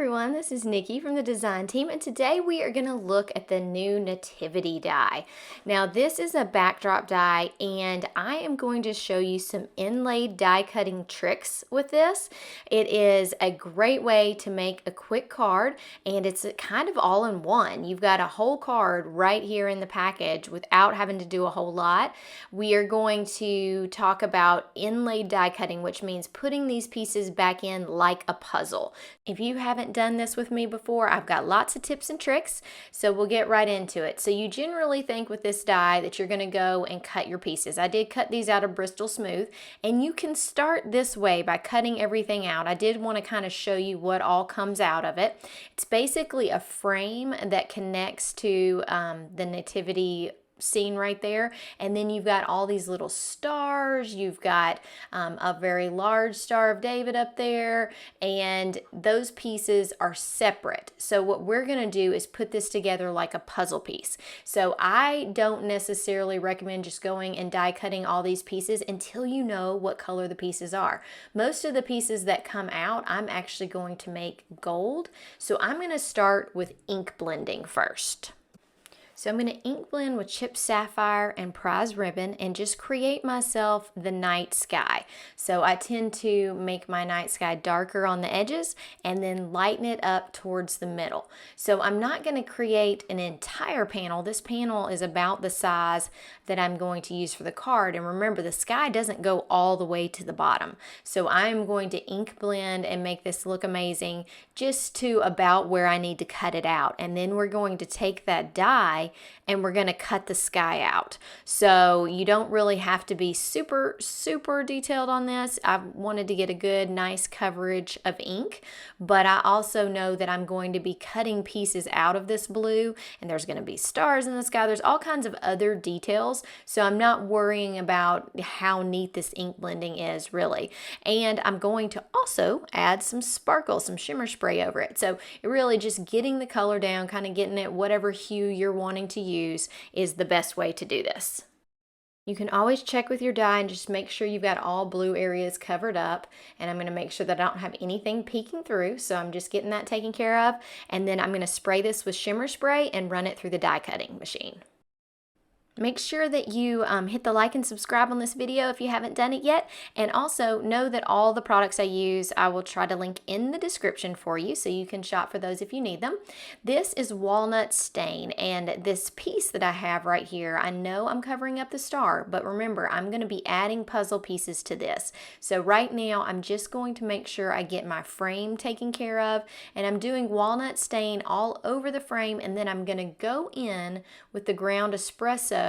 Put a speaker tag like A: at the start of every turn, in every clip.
A: everyone, this is Nikki from the design team, and today we are going to look at the new Nativity die. Now this is a backdrop die, and I am going to show you some inlaid die cutting tricks with this. It is a great way to make a quick card, and it's kind of all in one. You've got a whole card right here in the package without having to do a whole lot. We are going to talk about inlaid die cutting, which means putting these pieces back in like a puzzle. If you haven't done this with me before, I've got lots of tips and tricks, so we'll get right into it. So you generally think with this die that you're going to go and cut your pieces. I did cut these out of Bristol Smooth, and you can start this way by cutting everything out. I did want to kind of show you what all comes out of it. It's basically a frame that connects to the Nativity scene right there, and then you've got all these little stars. You've got a very large Star of David up there, and those pieces are separate. So what we're going to do is put this together like a puzzle piece. So I don't necessarily recommend just going and die cutting all these pieces until you know what color the pieces are. Most of the pieces that come out, I'm actually going to make gold. So I'm going to start with ink blending first. So I'm going to ink blend with chipped sapphire and prize ribbon and just create myself the night sky. So I tend to make my night sky darker on the edges and then lighten it up towards the middle. So I'm not going to create an entire panel. This panel is about the size that I'm going to use for the card. And remember, the sky doesn't go all the way to the bottom. So I'm going to ink blend and make this look amazing just to about where I need to cut it out. And then we're going to take that die and we're going to cut the sky out. So you don't really have to be super detailed on this. I wanted to get a good, nice coverage of ink, but I also know that I'm going to be cutting pieces out of this blue, and there's going to be stars in the sky. There's all kinds of other details, so I'm not worrying about how neat this ink blending is really. And I'm going to also add some sparkle, some shimmer spray over it. So it really just getting the color down, kind of getting it whatever hue you're wanting to use is the best way to do this. You can always check with your die and just make sure you've got all blue areas covered up, and I'm going to make sure that I don't have anything peeking through, so I'm just getting that taken care of, and then I'm going to spray this with shimmer spray and run it through the die cutting machine. Make sure that you hit the like and subscribe on this video if you haven't done it yet. And also know that all the products I use, I will try to link in the description for you so you can shop for those if you need them. This is walnut stain, and this piece that I have right here, I know I'm covering up the star, but remember, I'm going to be adding puzzle pieces to this. So right now, I'm just going to make sure I get my frame taken care of, and I'm doing walnut stain all over the frame, and then I'm going to go in with the ground espresso,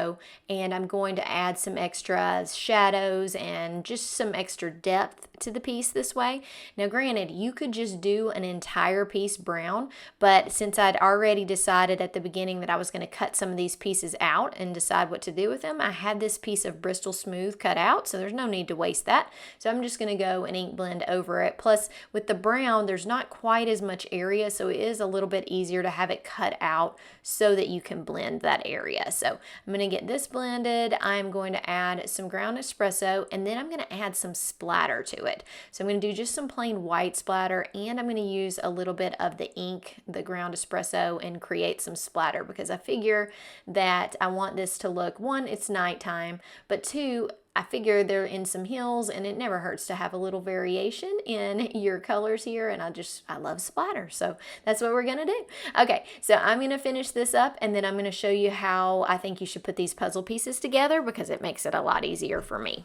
A: and I'm going to add some extra shadows and just some extra depth to the piece this way. Now granted, you could just do an entire piece brown, but since I'd already decided at the beginning that I was going to cut some of these pieces out and decide what to do with them, I had this piece of Bristol Smooth cut out, so there's no need to waste that. So I'm just going to go and ink blend over it. Plus with the brown, there's not quite as much area, so it is a little bit easier to have it cut out so that you can blend that area. So I'm going to get this blended. I'm going to add some ground espresso, and then I'm going to add some splatter to it. So I'm going to do just some plain white splatter, and I'm going to use a little bit of the ink, the ground espresso, and create some splatter because I figure that I want this to look, one, it's nighttime, but two, I figure they're in some hills, and it never hurts to have a little variation in your colors here, and I love splatter, so that's what we're gonna do. Okay, so I'm gonna finish this up, and then I'm gonna show you how I think you should put these puzzle pieces together because it makes it a lot easier for me.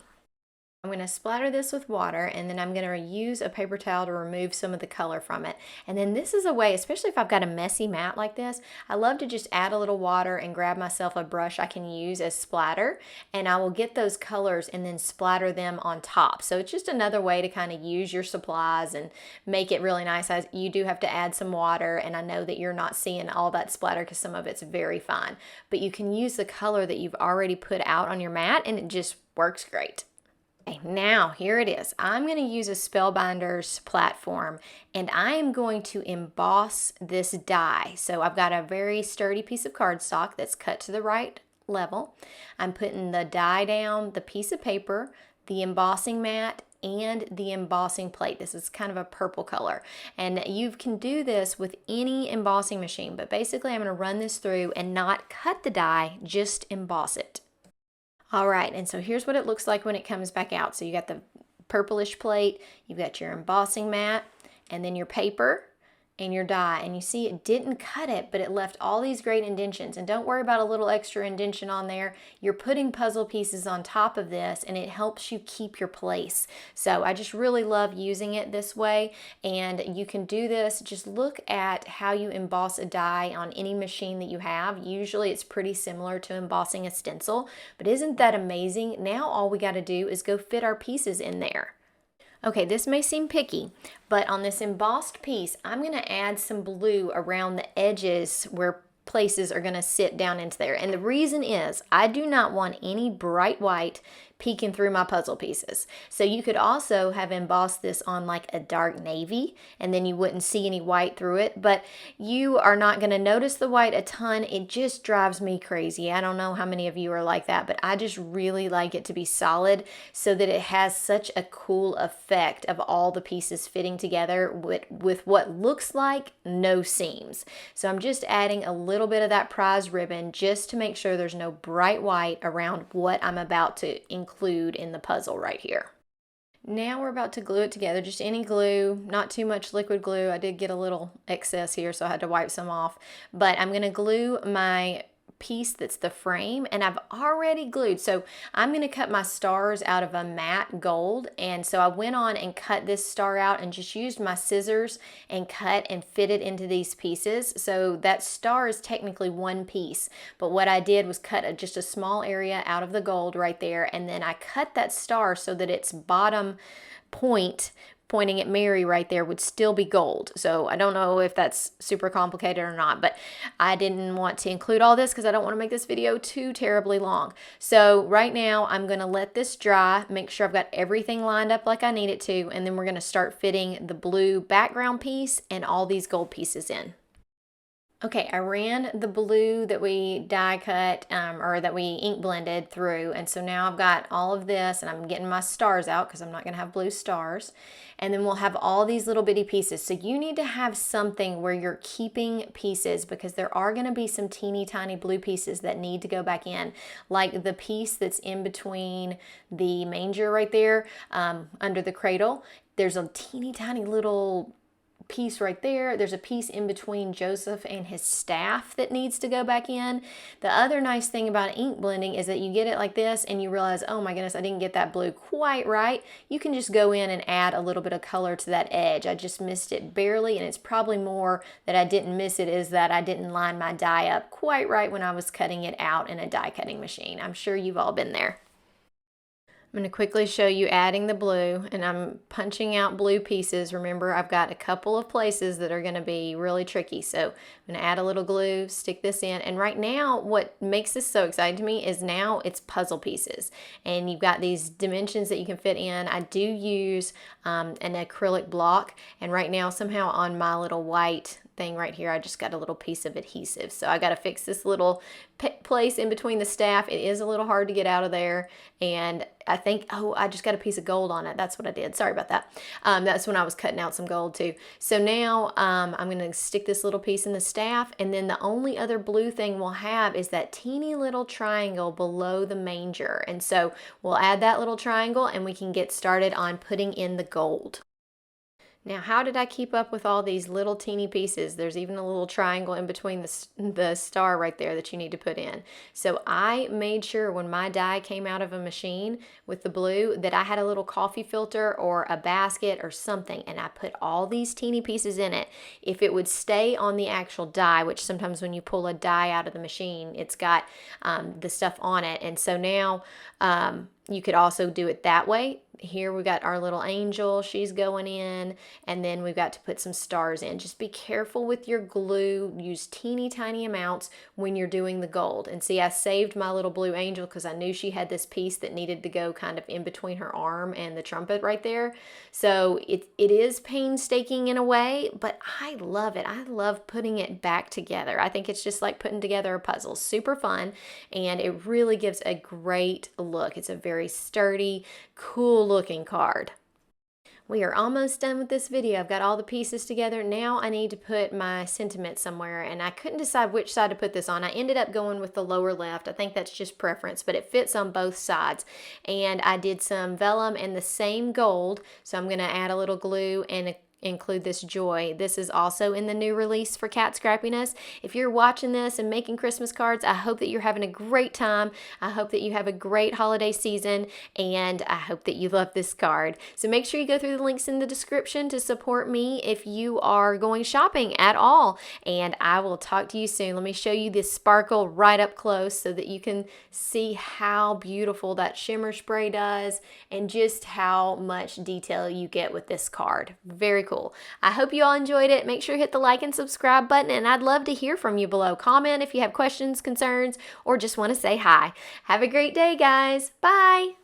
A: I'm going to splatter this with water, and then I'm going to use a paper towel to remove some of the color from it. And then this is a way, especially if I've got a messy mat like this, I love to just add a little water and grab myself a brush I can use as splatter, and I will get those colors and then splatter them on top. So it's just another way to kind of use your supplies and make it really nice. You do have to add some water, and I know that you're not seeing all that splatter because some of it's very fine, but you can use the color that you've already put out on your mat, and it just works great. Okay, now here it is. I'm going to use a Spellbinders platform, and I am going to emboss this die. So I've got a very sturdy piece of cardstock that's cut to the right level. I'm putting the die down, the piece of paper, the embossing mat, and the embossing plate. This is kind of a purple color. And you can do this with any embossing machine, but basically I'm going to run this through and not cut the die, just emboss it. All right, and so here's what it looks like when it comes back out. So you got the purplish plate, you've got your embossing mat, and then your paper and your die, and you see it didn't cut it, but it left all these great indentions. And don't worry about a little extra indention on there. You're putting puzzle pieces on top of this, and it helps you keep your place. So I just really love using it this way, and you can do this. Just look at how you emboss a die on any machine that you have. Usually it's pretty similar to embossing a stencil, but isn't that amazing? Now all we got to do is go fit our pieces in there. Okay, this may seem picky, but on this embossed piece, I'm going to add some blue around the edges where places are going to sit down into there. And the reason is I do not want any bright white peeking through my puzzle pieces. So you could also have embossed this on like a dark navy, and then you wouldn't see any white through it, but you are not going to notice the white a ton. It just drives me crazy. I don't know how many of you are like that, but I just really like it to be solid so that it has such a cool effect of all the pieces fitting together with what looks like no seams. So I'm just adding a little bit of that prize ribbon just to make sure there's no bright white around what I'm about to include in the puzzle right here. Now we're about to glue it together, just any glue, not too much liquid glue. I did get a little excess here, so I had to wipe some off, but I'm going to glue my piece that's the frame, and I've already glued. So I'm going to cut my stars out of a matte gold, and so I went on and cut this star out and just used my scissors and cut and fit it into these pieces. So that star is technically one piece, but what I did was cut just a small area out of the gold right there, and then I cut that star so that its bottom point pointing at Mary right there would still be gold. So I don't know if that's super complicated or not, but I didn't want to include all this because I don't want to make this video too terribly long. So right now I'm going to let this dry, make sure I've got everything lined up like I need it to, and then we're going to start fitting the blue background piece and all these gold pieces in. Okay, I ran the blue that we die cut or that we ink blended through, and so now I've got all of this, and I'm getting my stars out because I'm not going to have blue stars, and then we'll have all these little bitty pieces. So you need to have something where you're keeping pieces because there are going to be some teeny tiny blue pieces that need to go back in, like the piece that's in between the manger right there under the cradle. There's a teeny tiny little piece right there. There's a piece in between Joseph and his staff that needs to go back in. The other nice thing about ink blending is that you get it like this and you realize, oh my goodness, I didn't get that blue quite right. You can just go in and add a little bit of color to that edge. I just missed it barely, and it's probably more that I didn't miss it is that I didn't line my die up quite right when I was cutting it out in a die cutting machine. I'm sure you've all been there. I'm going to quickly show you adding the blue, and I'm punching out blue pieces. Remember, I've got a couple of places that are going to be really tricky. So I'm going to add a little glue, stick this in, and right now what makes this so exciting to me is now it's puzzle pieces. And you've got these dimensions that you can fit in. I do use an acrylic block, and right now somehow on my little white thing right here, I just got a little piece of adhesive. So I got to fix this little place in between the staff. It is a little hard to get out of there, and I think, oh, I just got a piece of gold on it. That's what I did. Sorry about that. That's when I was cutting out some gold too. So now I'm going to stick this little piece in the staff, and then the only other blue thing we'll have is that teeny little triangle below the manger. And so we'll add that little triangle, and we can get started on putting in the gold. Now, how did I keep up with all these little teeny pieces? There's even a little triangle in between the star right there that you need to put in. So I made sure when my die came out of a machine with the blue that I had a little coffee filter or a basket or something, and I put all these teeny pieces in it. If it would stay on the actual die, which sometimes when you pull a die out of the machine, it's got the stuff on it. And so now you could also do it that way. Here we got our little angel, she's going in, and then we've got to put some stars in. Just be careful with your glue. Use teeny tiny amounts when you're doing the gold. And see, I saved my little blue angel because I knew she had this piece that needed to go kind of in between her arm and the trumpet right there. So it is painstaking in a way, but I love it. I love putting it back together. I think it's just like putting together a puzzle. Super fun, and it really gives a great look. It's a very sturdy, cool looking card. We are almost done with this video. I've got all the pieces together. Now I need to put my sentiment somewhere, and I couldn't decide which side to put this on. I ended up going with the lower left. I think that's just preference, but it fits on both sides. And I did some vellum and the same gold, so I'm going to add a little glue and include this joy. This is also in the new release for Cat Scrappiness. If you're watching this and making Christmas cards, I hope that you're having a great time. I hope that you have a great holiday season, and I hope that you love this card. So make sure you go through the links in the description to support me if you are going shopping at all, and I will talk to you soon. Let me show you this sparkle right up close so that you can see how beautiful that shimmer spray does and just how much detail you get with this card. Very cool. I hope you all enjoyed it. Make sure you hit the like and subscribe button, and I'd love to hear from you below. Comment if you have questions, concerns, or just want to say hi. Have a great day, guys. Bye.